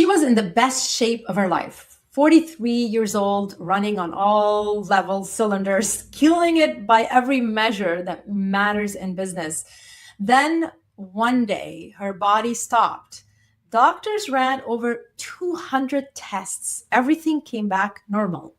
She was in the best shape of her life. 43 years old, running on all levels, cylinders, killing it by every measure that matters in business. Then one day, her body stopped. Doctors ran over 200 tests. Everything came back normal.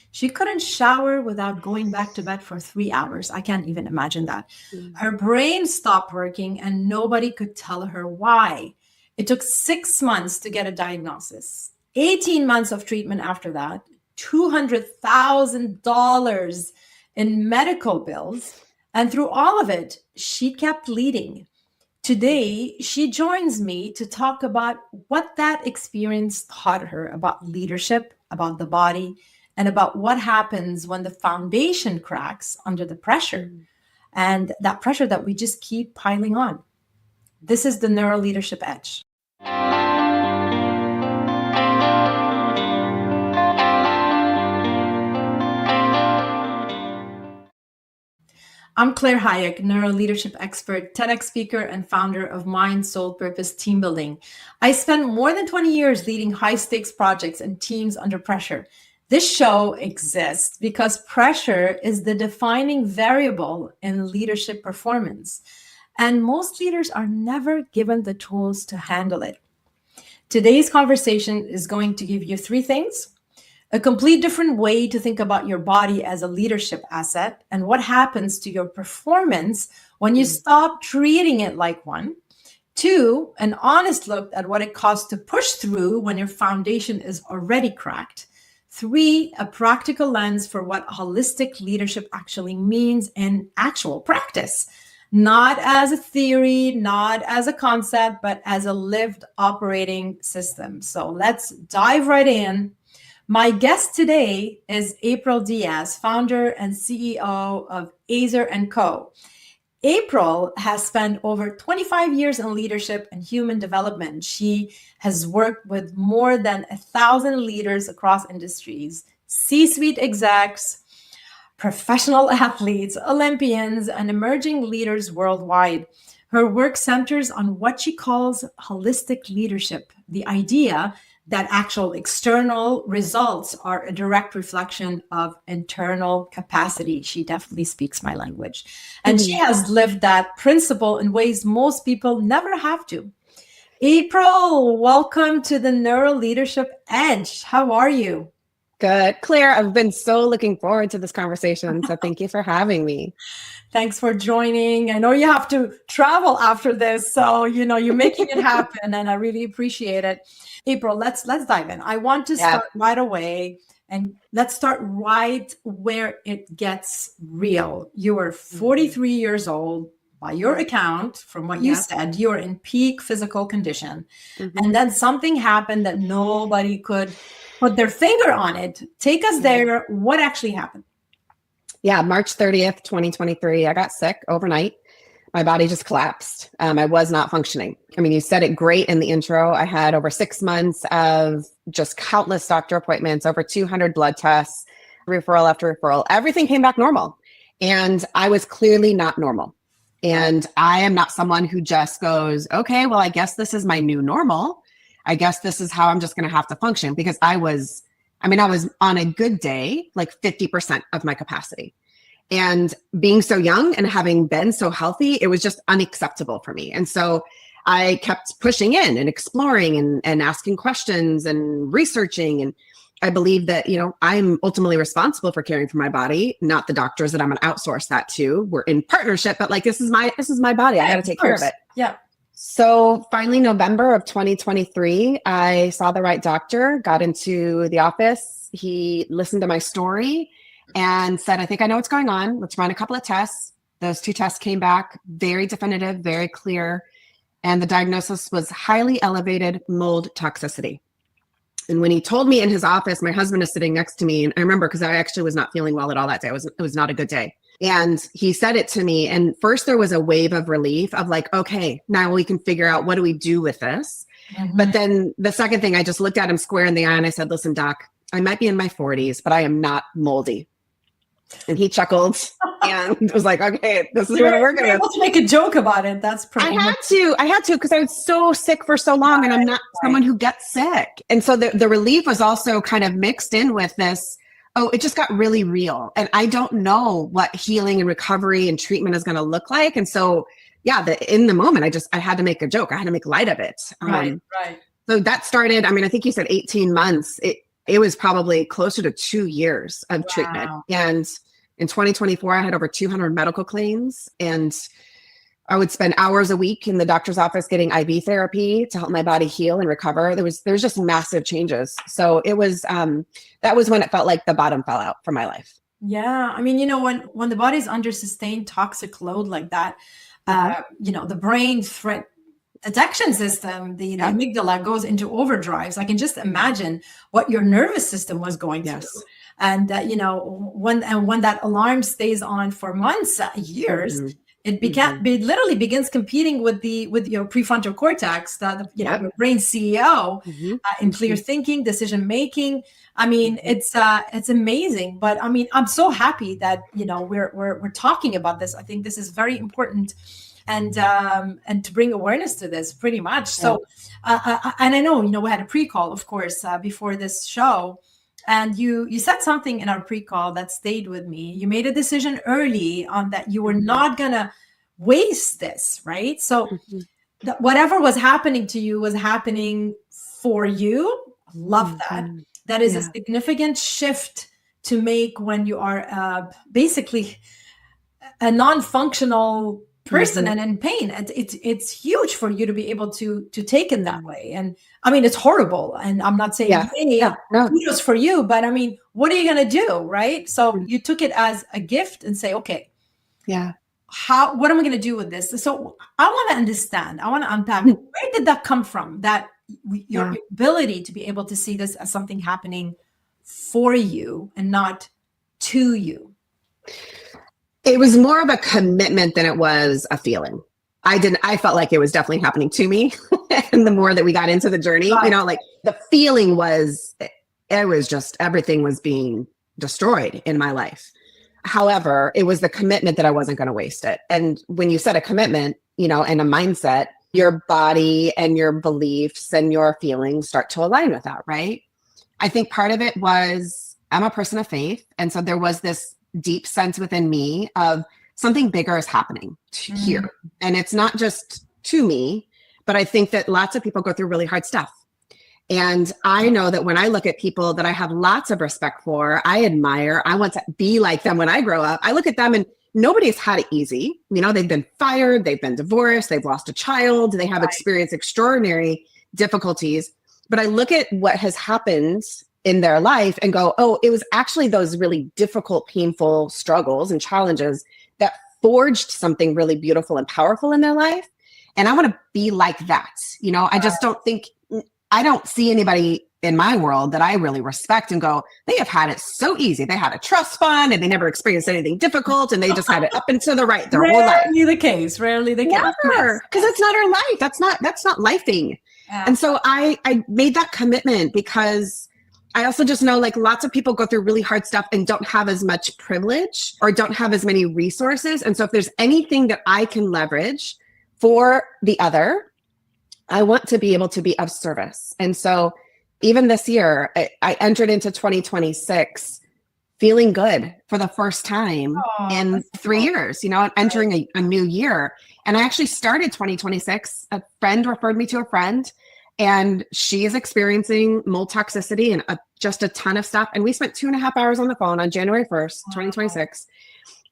She couldn't shower without going back to bed for 3 hours. I can't even imagine that. Her brain stopped working and nobody could tell her why. It took 6 months to get a diagnosis, 18 months of treatment after that, $200,000 in medical bills. And through all of it, she kept leading. Today, she joins me to talk about what that experience taught her about leadership, about the body, and about what happens when the foundation cracks under the pressure, and that pressure that we just keep piling on. This is the Neuro Leadership Edge. I'm Claire Hayek, neuro leadership expert, TEDx speaker, and founder of Mind, Soul, Purpose Team Building. I spent more than 20 years leading high-stakes projects and teams under pressure. This show exists because pressure is the defining variable in leadership performance, and most leaders are never given the tools to handle it. Today's conversation is going to give you 3 things: a complete different way to think about your body as a leadership asset and what happens to your performance when you stop treating it like one. 2, an honest look at what it costs to push through when your foundation is already cracked. 3, a practical lens for what holistic leadership actually means in actual practice, not as a theory, not as a concept, but as a lived operating system. So let's dive right in. My guest today is April DIaz, founder and CEO of Ezer Co. April has spent over 25 years in leadership and human development. She has worked with more than 1,000 leaders across industries, C-suite execs, professional athletes, Olympians, and emerging leaders worldwide. Her work centers on what she calls holistic leadership, the idea that actual external results are a direct reflection of internal capacity. She definitely speaks my language. And she has lived that principle in ways most people never have to. April, welcome to the Neuro Leadership Edge. How are you? Good. Claire, I've been so looking forward to this conversation. So thank you for having me. Thanks for joining. I know you have to travel after this, so you're making it happen, and I really appreciate it. April, let's dive in. I want to start right away, and let's start right where it gets real. You are 43 years old. By your account, from what you said, you are in peak physical condition. And then something happened that nobody could put their finger on it. Take us there. What actually happened? Yeah, March 30th, 2023, I got sick overnight. My body just collapsed. I was not functioning. I mean, you said it great in the intro. I had over 6 months of just countless doctor appointments, over 200 blood tests, referral after referral. Everything came back normal. And I was clearly not normal. And I am not someone who just goes, okay, well, I guess this is my new normal. I guess this is how I'm just going to have to function, because I was on a good day, like 50% of my capacity. And being so young and having been so healthy, it was just unacceptable for me. And so I kept pushing in and exploring and asking questions and researching. And I believe that, I'm ultimately responsible for caring for my body, not the doctors that I'm going to outsource that to. We're in partnership, but this is my body. I got to take care of it. Yeah. So finally, November of 2023, I saw the right doctor, got into the office. He listened to my story and said, I think I know what's going on. Let's run a couple of tests. Those 2 tests came back very definitive, very clear. And the diagnosis was highly elevated mold toxicity. And when he told me in his office, my husband is sitting next to me. And I remember, because I actually was not feeling well at all that day. It was not a good day. And he said it to me. And first there was a wave of relief of like, okay, now we can figure out, what do we do with this? But then the second thing, I just looked at him square in the eye and I said, listen, doc, I might be in my 40s, but I am not moldy. And he chuckled and was like, okay, this is You're what I'm working with. able to make a joke about it. That's pretty. I had to, because I was so sick for so long, and I'm not someone who gets sick. And so the relief was also kind of mixed in with this, oh, it just got really real. And I don't know what healing and recovery and treatment is going to look like. And so, yeah, in the moment, I had to make a joke. I had to make light of it. Right. So that started, I mean, I think you said 18 months. It was probably closer to 2 years of treatment. And in 2024, I had over 200 medical claims, and I would spend hours a week in the doctor's office getting IV therapy to help my body heal and recover. There's just massive changes. So it was, that was when it felt like the bottom fell out for my life. Yeah. I mean, when the body's under sustained toxic load like that, the brain threat detection system, the amygdala goes into overdrives. I can just imagine what your nervous system was going through. And when that alarm stays on for months, years, it literally begins competing with your prefrontal cortex, your brain CEO, in clear thinking, decision making. I mean, it's amazing. But I mean, I'm so happy that we're talking about this. I think this is very important. And to bring awareness to this, pretty much. So, and I know, we had a pre-call, of course, before this show, and you said something in our pre-call that stayed with me. You made a decision early on that you were not gonna waste this, right? So, whatever was happening to you was happening for you. Love that. That is a significant shift to make when you are basically a non-functional person and in pain. It's huge for you to be able to take it that way. And I mean, it's horrible. And I'm not saying kudos for you, but I mean, what are you going to do? Right. So you took it as a gift and say, okay, what am I going to do with this? So I want to understand, I want to unpack, where did that come from? That your ability to be able to see this as something happening for you and not to you. It was more of a commitment than it was a feeling. I felt like it was definitely happening to me. And the more that we got into the journey, like the feeling was, it was just, everything was being destroyed in my life. However, it was the commitment that I wasn't going to waste it. And when you set a commitment, and a mindset, your body and your beliefs and your feelings start to align with that, right? I think part of it was, I'm a person of faith. And so there was this deep sense within me of something bigger is happening here. And it's not just to me, but I think that lots of people go through really hard stuff. And I know that when I look at people that I have lots of respect for, I admire, I want to be like them when I grow up, I look at them and nobody's had it easy. They've been fired, they've been divorced, they've lost a child, they have experienced extraordinary difficulties. But I look at what has happened in their life and go, oh, it was actually those really difficult, painful struggles and challenges that forged something really beautiful and powerful in their life. And I want to be like that. I just I don't see anybody in my world that I really respect and go, they have had it so easy. They had a trust fund and they never experienced anything difficult. And they just had it up and to the right their whole life. Rarely the case. Never. Because it's not our life. That's not lifing. Yeah. And so I made that commitment because I also just know lots of people go through really hard stuff and don't have as much privilege or don't have as many resources. And so if there's anything that I can leverage for the other, I want to be able to be of service. And so even this year, I entered into 2026 feeling good for the first time in 3 years, entering a new year. And I actually started 2026. A friend referred me to a friend. And she is experiencing mold toxicity and just a ton of stuff. And we spent 2.5 hours on the phone on January 1st, 2026.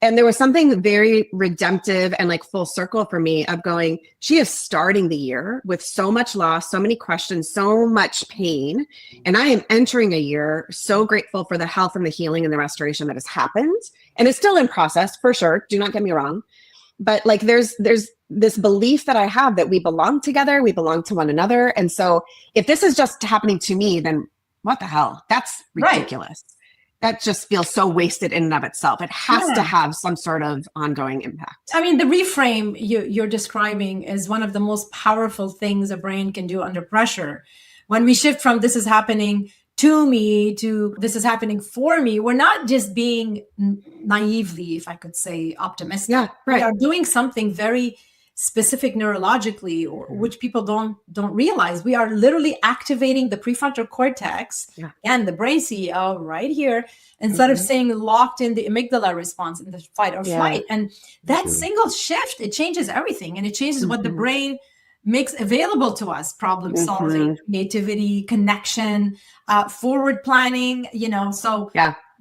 And there was something very redemptive and full circle for me of going, she is starting the year with so much loss, so many questions, so much pain. And I am entering a year so grateful for the health and the healing and the restoration that has happened. And it's still in process for sure. Do not get me wrong. But there's this belief that I have that we belong together, we belong to one another. And so if this is just happening to me, then what the hell? That's ridiculous. That just feels so wasted in and of itself. It has to have some sort of ongoing impact. I mean, the reframe you're describing is one of the most powerful things a brain can do under pressure. When we shift from this is happening to me, to this is happening for me, we're not just being naively, if I could say, optimistic. Yeah, right. We are doing something very specific neurologically, or which people don't realize. We are literally activating the prefrontal cortex and the brain CEO right here, instead of staying locked in the amygdala response in the fight or flight. And that single shift, it changes everything, and it changes what the brain makes available to us: problem solving, creativity, connection, forward planning, so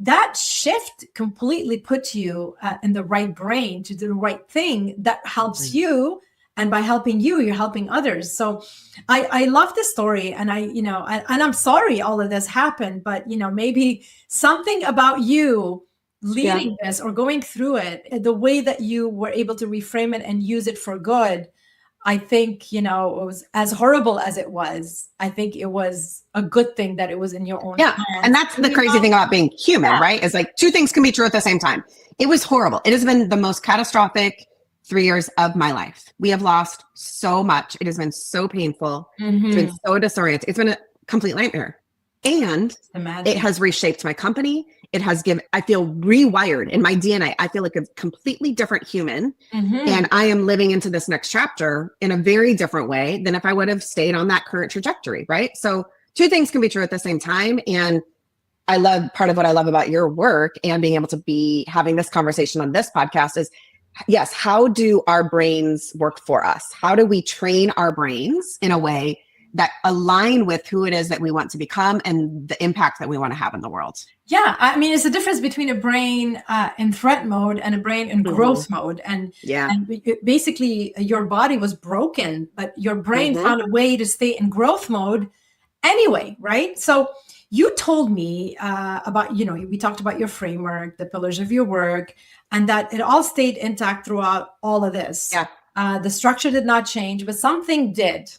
that shift completely puts you in the right brain to do the right thing that helps you. And by helping you, you're helping others. So I love this story. And and I'm sorry all of this happened, but maybe something about you leading this or going through it, the way that you were able to reframe it and use it for good, I think, it was as horrible as it was. I think it was a good thing that it was in your own hands. And that's the crazy thing about being human, right? Is like two things can be true at the same time. It was horrible. It has been the most catastrophic 3 years of my life. We have lost so much. It has been so painful. It's been so disorienting. It's been a complete nightmare. And it has reshaped my company. It has I feel rewired in my DNA. I feel like a completely different human. And I am living into this next chapter in a very different way than if I would have stayed on that current trajectory, right? So two things can be true at the same time. And part of what I love about your work and being able to be having this conversation on this podcast is, yes, how do our brains work for us? How do we train our brains in a way that align with who it is that we want to become and the impact that we want to have in the world? Yeah, I mean, it's the difference between a brain in threat mode and a brain in growth mode. And basically, your body was broken, but your brain found a way to stay in growth mode anyway, right? So you told me about, we talked about your framework, the pillars of your work, and that it all stayed intact throughout all of this. The structure did not change, but something did.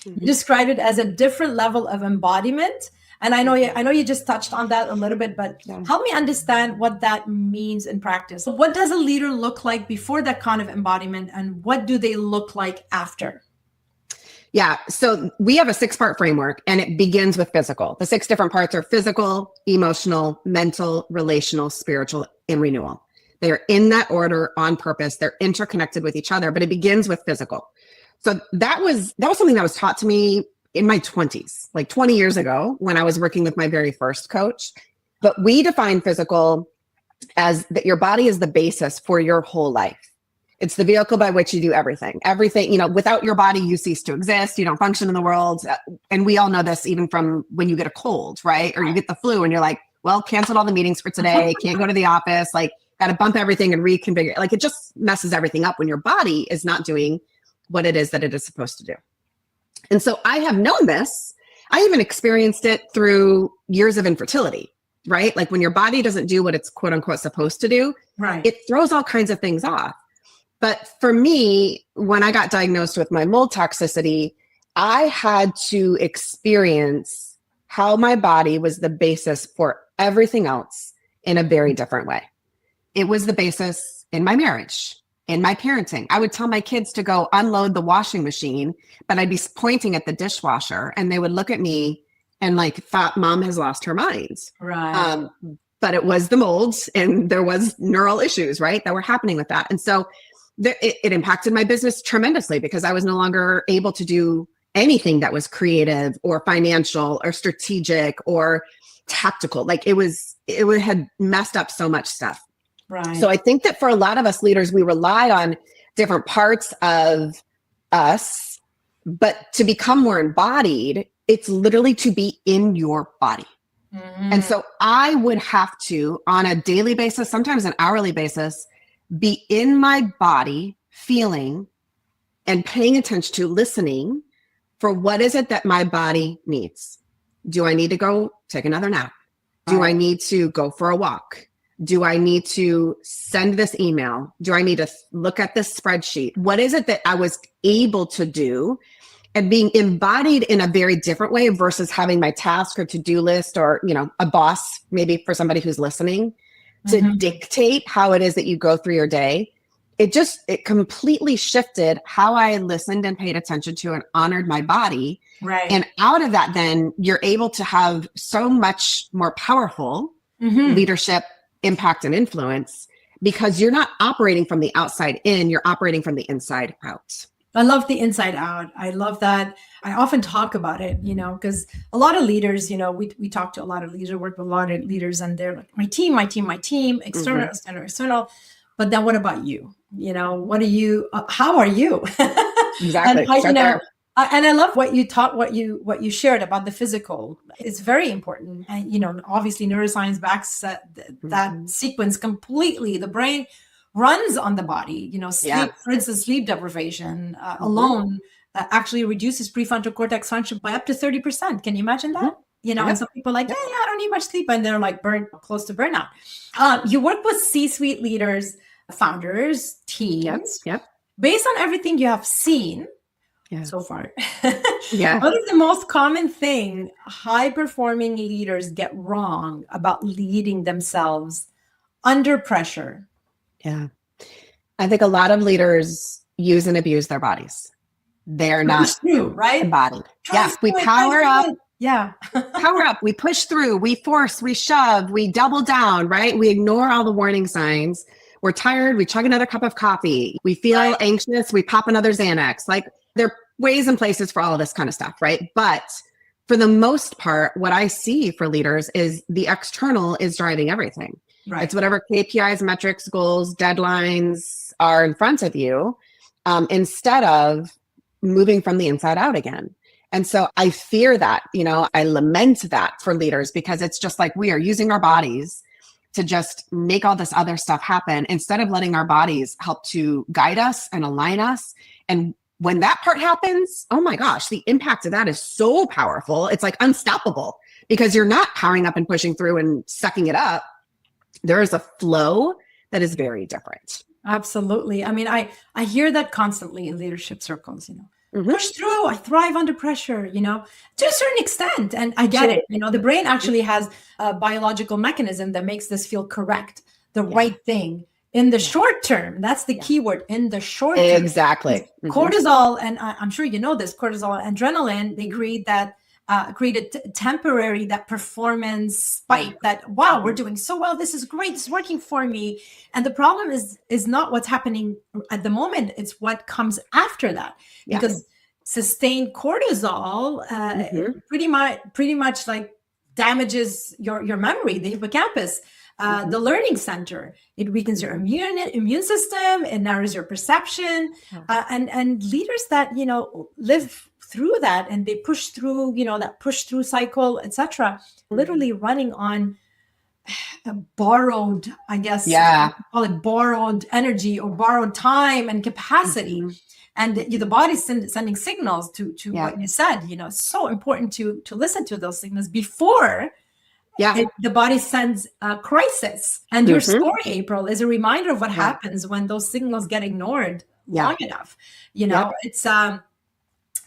You described it as a different level of embodiment. And I know you just touched on that a little bit, but help me understand what that means in practice. What does a leader look like before that kind of embodiment, and what do they look like after? Yeah. So we have a 6-part framework, and it begins with physical. The 6 different parts are physical, emotional, mental, relational, spiritual, and renewal. They are in that order on purpose. They're interconnected with each other, but it begins with physical. So that was something that was taught to me in my 20s, like 20 years ago when I was working with my very first coach. But we define physical as that your body is the basis for your whole life. It's the vehicle by which you do everything. Everything, without your body, you cease to exist. You don't function in the world. And we all know this even from when you get a cold, right? Or you get the flu and you're like, well, canceled all the meetings for today. Can't go to the office. Like, got to bump everything and reconfigure. Like, it just messes everything up when your body is not doing what it is that it is supposed to do. And so I have known this. I even experienced it through years of infertility, right? Like when your body doesn't do what it's quote unquote supposed to do, it throws all kinds of things off. But for me, when I got diagnosed with my mold toxicity, I had to experience how my body was the basis for everything else in a very different way. It was the basis in my marriage. In my parenting, I would tell my kids to go unload the washing machine, but I'd be pointing at the dishwasher and they would look at me and like thought mom has lost her mind. Right. But it was the molds and there was neural issues, right, that were happening with that. And so it impacted my business tremendously because I was no longer able to do anything that was creative or financial or strategic or tactical. Like it had messed up so much stuff. Right. So I think that for a lot of us leaders, we rely on different parts of us, but to become more embodied, it's literally to be in your body. And so I would have to, on a daily basis, sometimes an hourly basis, be in my body, feeling and paying attention to, listening for what is it that my body needs. Do I need to go take another nap? Do I need to go for a walk? Do I need to send this email? Do I need to look at this spreadsheet? What is it that I was able to do and being embodied in a very different way versus having my task or to-do list or, a boss, maybe for somebody who's listening to dictate how it is that you go through your day? it completely shifted how I listened and paid attention to and honored my body. Right. And out of that, then you're able to have so much more powerful leadership, impact, and influence, because you're not operating from the outside in, you're operating from the inside out. I love the inside out. I love that. I often talk about it, because a lot of leaders, we talk to a lot of leaders, work with a lot of leaders, and they're like, my team, external, external. But then what about you? What are you, how are you? Exactly. And I love what you taught, what you shared about the physical. It's very important. And, obviously neuroscience backs that sequence completely. The brain runs on the body, sleep, for instance, sleep deprivation alone actually reduces prefrontal cortex function by up to 30%. Can you imagine that? And some people are like, I don't need much sleep. And they're like close to burnout. You work with C-suite leaders, founders, teams. Based on everything you have seen so far, what is the most common thing high-performing leaders get wrong about leading themselves under pressure? Yeah. I think a lot of leaders use and abuse their bodies. They're not embodied. Yes, we power up. Power up. We push through. We force. We shove. We double down, right? We ignore all the warning signs. We're tired. We chug another cup of coffee. We feel anxious. We pop another Xanax. Like, there are ways and places for all of this kind of stuff, right? But for the most part, what I see for leaders is the external is driving everything. Right. It's whatever KPIs, metrics, goals, deadlines are in front of you, instead of moving from the inside out again. And so I fear that, I lament that for leaders, because it's just like we are using our bodies to just make all this other stuff happen instead of letting our bodies help to guide us and align us. And when that part happens, oh my gosh, the impact of that is so powerful. It's like unstoppable, because you're not powering up and pushing through and sucking it up. There is a flow that is very different. Absolutely. I mean, I hear that constantly in leadership circles, push through, I thrive under pressure, to a certain extent. And I get it. The brain actually has a biological mechanism that makes this feel correct, the right thing in the short term. That's the key word, in the short term. Exactly. Cortisol, and I'm sure you know this, cortisol and adrenaline, they create that temporary, that performance spike, that, wow, we're doing so well. This is great. It's working for me. And the problem is not what's happening at the moment. It's what comes after that, because sustained cortisol pretty much like damages your memory, the hippocampus, the learning center. It weakens your immune system. It narrows your perception. And leaders that, live through that, and they push through, that push through cycle, etc., literally running on borrowed, I guess, call it borrowed energy or borrowed time and capacity. And the body's sending signals to what you said. It's so important to listen to those signals before the body sends a crisis. And your story, April, is a reminder of what happens when those signals get ignored long enough.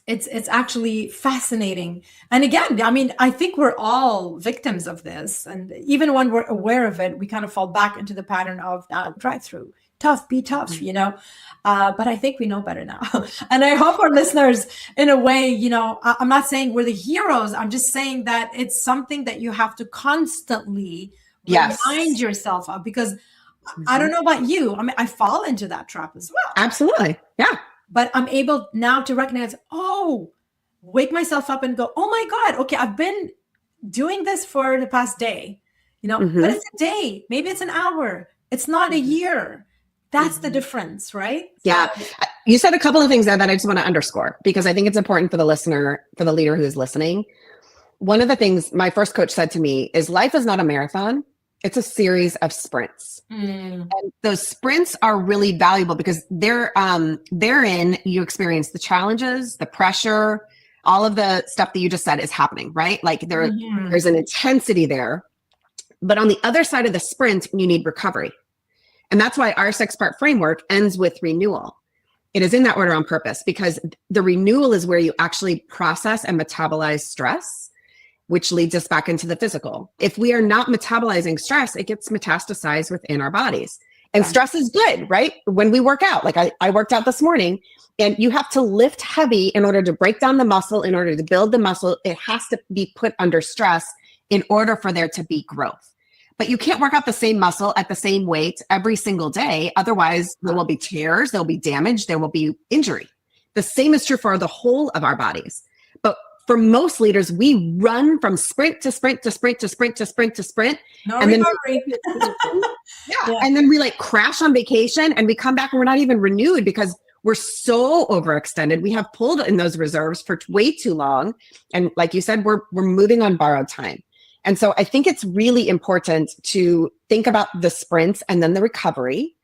It's actually fascinating. And again, I mean, I think we're all victims of this. And even when we're aware of it, we kind of fall back into the pattern of drive through, tough, be tough, But I think we know better now. And I hope our listeners, in a way, I'm not saying we're the heroes. I'm just saying that it's something that you have to constantly remind yourself of, because I don't know about you. I mean, I fall into that trap as well. Absolutely. Yeah. But I'm able now to recognize, wake myself up and go, oh my God, okay, I've been doing this for the past day, but it's a day, maybe it's an hour. It's not a year. That's the difference, right? Yeah. You said a couple of things there that I just want to underscore, because I think it's important for the listener, for the leader who's listening. One of the things my first coach said to me is, life is not a marathon. It's a series of sprints. And those sprints are really valuable because therein you experience the challenges, the pressure, all of the stuff that you just said is happening, right? Like there's an intensity there. But on the other side of the sprint, you need recovery. And that's why our 6-part framework ends with renewal. It is in that order on purpose, because the renewal is where you actually process and metabolize stress, which leads us back into the physical. If we are not metabolizing stress, it gets metastasized within our bodies. And stress is good, right? When we work out, like I worked out this morning, and you have to lift heavy in order to break down the muscle, in order to build the muscle. It has to be put under stress in order for there to be growth. But you can't work out the same muscle at the same weight every single day. Otherwise, there will be tears, there will be damage, there will be injury. The same is true for the whole of our bodies. But for most leaders, we run from sprint to sprint to sprint to sprint to sprint to sprint. No and recovery. And then we like crash on vacation, and we come back and we're not even renewed because we're so overextended. We have pulled in those reserves for way too long. And like you said, we're moving on borrowed time. And so I think it's really important to think about the sprints and then the recovery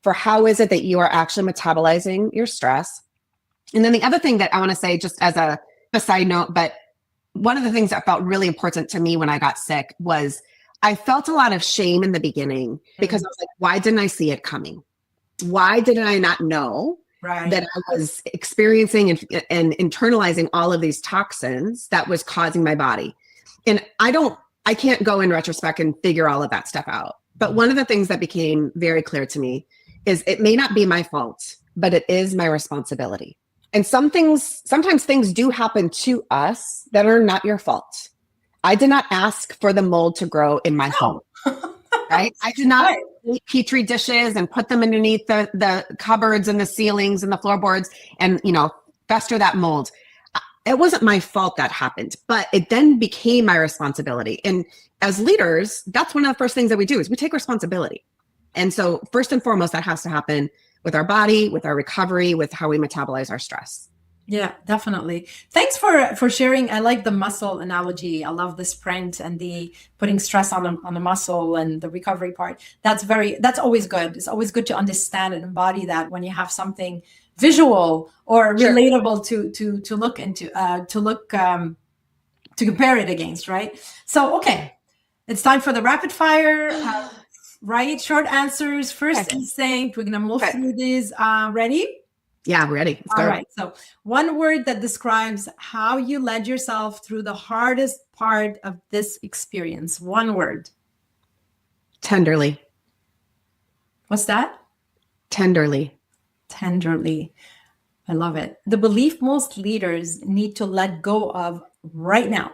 for how is it that you are actually metabolizing your stress. And then the other thing that I want to say, just as a side note, but one of the things that felt really important to me when I got sick was I felt a lot of shame in the beginning because I was like, why didn't I see it coming? Why didn't I not know that I was experiencing and internalizing all of these toxins that was causing my body? And I can't go in retrospect and figure all of that stuff out. But one of the things that became very clear to me is it may not be my fault, but it is my responsibility. And sometimes things do happen to us that are not your fault. I did not ask for the mold to grow in my home, right? I did not eat Petri dishes and put them underneath the cupboards and the ceilings and the floorboards and, fester that mold. It wasn't my fault that happened, but it then became my responsibility. And as leaders, that's one of the first things that we do is we take responsibility. And so first and foremost, that has to happen with our body, with our recovery, with how we metabolize our stress. Yeah, definitely. Thanks for sharing. I like the muscle analogy. I love the sprint and the putting stress on the muscle and the recovery part. That's always good. It's always good to understand and embody that when you have something visual or relatable to look into, to compare it against, right? So, okay, it's time for the rapid fire, right? Short answers, first instinct. We're going to move through these. Ready? Yeah, we're ready. All right. So one word that describes how you led yourself through the hardest part of this experience. One word. Tenderly. What's that? Tenderly. Tenderly. I love it. The belief most leaders need to let go of right now.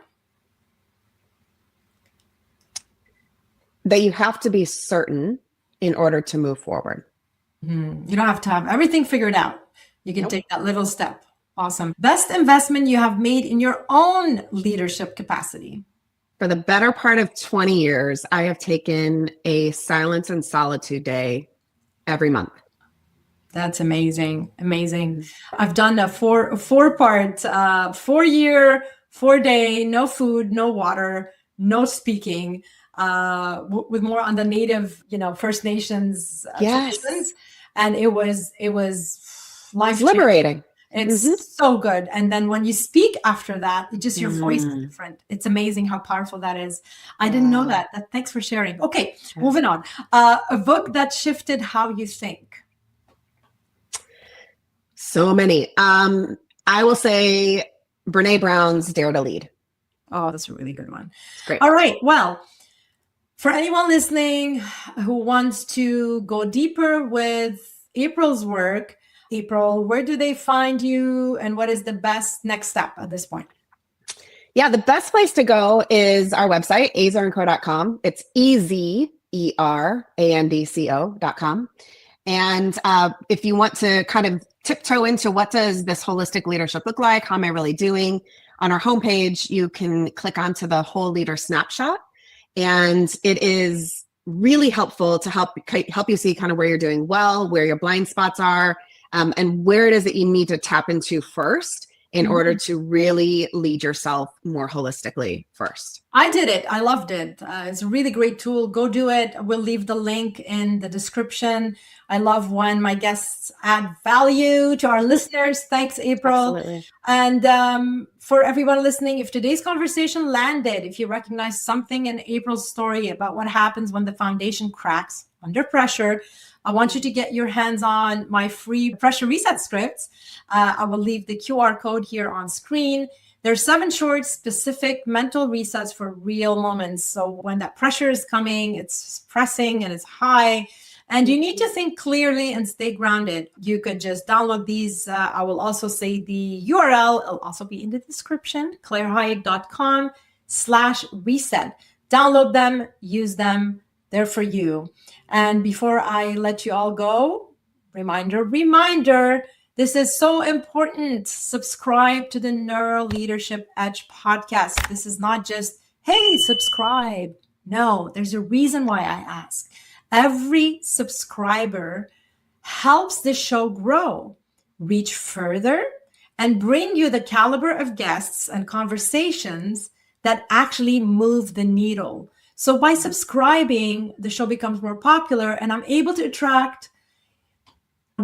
That you have to be certain in order to move forward. You don't have to have everything figured out. You can take that little step. Awesome. Best investment you have made in your own leadership capacity. For the better part of 20 years, I have taken a silence and solitude day every month. That's amazing. Amazing. I've done a four-part, 4-year, 4-day, no food, no water, no speaking, with more on the native, First Nations traditions. And it was life liberating. It's so good. And then when you speak after that, your voice is different. It's amazing how powerful that is. I didn't know that. Thanks for sharing. Okay, moving on. A book that shifted how you think. So many. I will say Brene Brown's Dare to Lead. Oh, that's a really good one. Great. All right. Well, for anyone listening who wants to go deeper with April's work, April, where do they find you and what is the best next step at this point? Yeah, the best place to go is our website, ezerandco.com. It's EZERANDCO.com. And if you want to kind of tiptoe into what does this holistic leadership look like, how am I really doing, on our homepage, you can click onto the whole leader snapshot. And it is really helpful to help you see kind of where you're doing well, where your blind spots are, and where it is that you need to tap into first in order to really lead yourself more holistically first. I did it. I loved it. It's a really great tool. Go do it. We'll leave the link in the description. I love when my guests add value to our listeners. Thanks, April. Absolutely. And for everyone listening, if today's conversation landed, if you recognize something in April's story about what happens when the foundation cracks under pressure, I want you to get your hands on my free pressure reset scripts. I will leave the QR code here on screen. There's 7 short, specific mental resets for real moments. So when that pressure is coming, it's pressing and it's high, And you need to think clearly and stay grounded. You could just download these. I will also say the URL. It'll also be in the description, clairehyatt.com/reset. Download them, use them. They're for you. And before I let you all go, reminder, this is so important. Subscribe to the Neuro Leadership Edge podcast. This is not just, hey, subscribe. No, there's a reason why I ask. Every subscriber helps this show grow, reach further, and bring you the caliber of guests and conversations that actually move the needle. So by subscribing, the show becomes more popular and I'm able to attract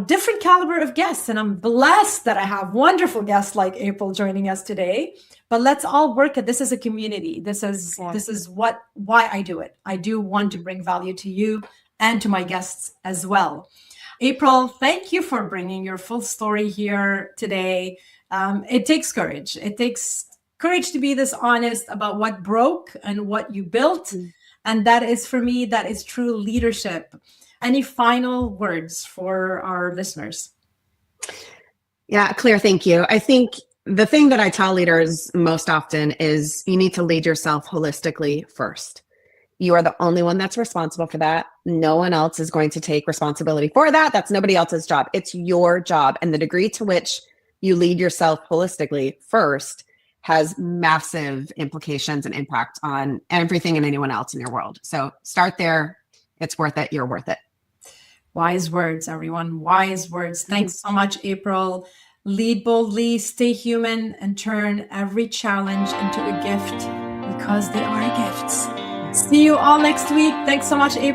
different caliber of guests. And I'm blessed that I have wonderful guests like April joining us today. But let's all work at this as a community. This is why I do it. I do want to bring value to you and to my guests as well. April, thank you for bringing your full story here today. It takes courage. It takes courage to be this honest about what broke and what you built. And that is, for me, that is true leadership. Any final words for our listeners? Yeah, Claire, thank you. I think the thing that I tell leaders most often is you need to lead yourself holistically first. You are the only one that's responsible for that. No one else is going to take responsibility for that. That's nobody else's job. It's your job. And the degree to which you lead yourself holistically first has massive implications and impact on everything and anyone else in your world. So start there. It's worth it. You're worth it. Wise words, everyone. Wise words. Thanks so much, April. Lead boldly, stay human, and turn every challenge into a gift because they are gifts. See you all next week. Thanks so much, April.